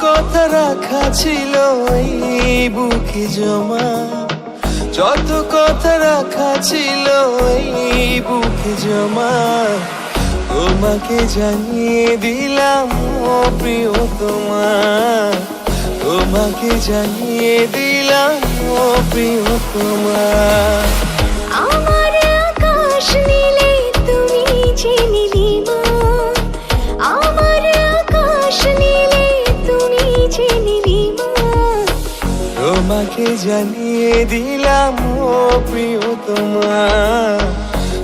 কথা রাখা ছিল এই বুকে জমা, যত কথা রাখা ছিল এই বুকে জমা, তোমাকে জানিয়ে দিলাম ও প্রিয়তমা, তোমাকে জানিয়ে দিলাম ও প্রিয়তমা। আমার আকাশ নীলে তুমি যে নীলিমা, আমার আকাশ নীলে তুমি যে নীলিমা, তোমাকে জানিয়ে দিলাম ও প্রিয়তমা,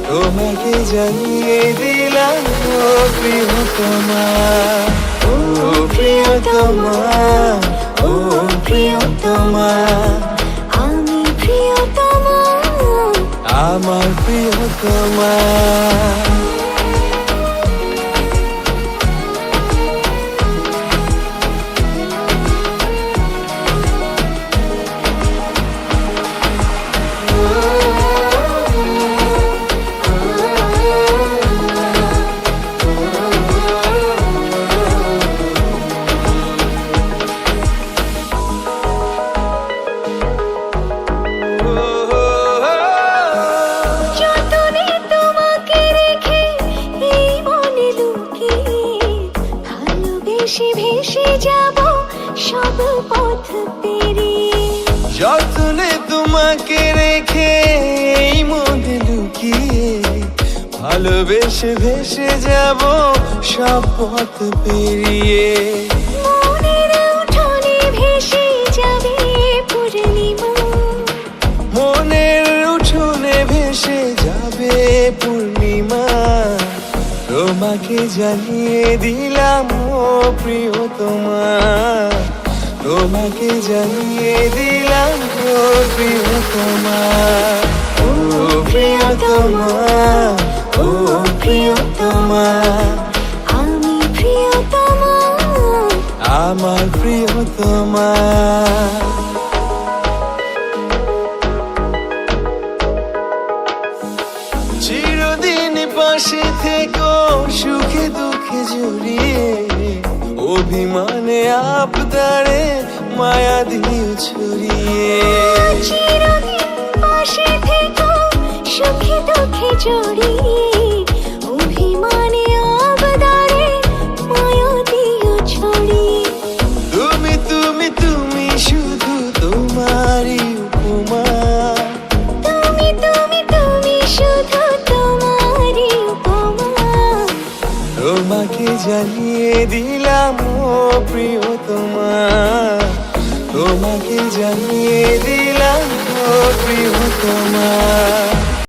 তোমাকে জানিয়ে দিলাম ও প্রিয়তমা, ও প্রিয়তমা, ও প্রিয়তমা, আমি প্রিয়তমা, আমার প্রিয়তমা। যতনে তোমাকে রেখে এই মনে লুকিয়ে, ভালোবেসে ভেসে যাব সব পথ পেরিয়ে। যতনে তোমাকে রেখে এই মনে লুকিয়ে, ভালোবেসে ভেসে যাব সব পথ পেরিয়ে। মনের উঠোনে ভেসে যাবে পূর্ণিমা, মনের উঠোনে ভেসে যাবে পূর্ণিমা, তোমাকে জানিয়ে দিলাম ও প্রিয়তমা, তোমাকে জানিয়ে দিলাম ও প্রিয়তমা, ও প্রিয়তমা, ও প্রিয়তমা, আমি প্রিয়তমা, আমার প্রিয়তমা। চিরদিন পাশে থেকো সুখে দুঃখে জড়িয়ে, অভিমানে আবদারে মায়া দিও ছড়িয়ে। চিরদিন পাশে থেকো সুখে দুঃখে জড়িয়ে, অভিমানে আবদারে মায়া দিও ছড়িয়ে। তুমি তুমি তুমি শুধু তোমারই উপমা, তুমি তুমি তুমি শুধু তোমারই উপমা, তোমাকে জানিয়ে দিলাম ও প্রিয়তমা, তোমাকে জানিয়ে দিলাম ও প্রিয়তমা।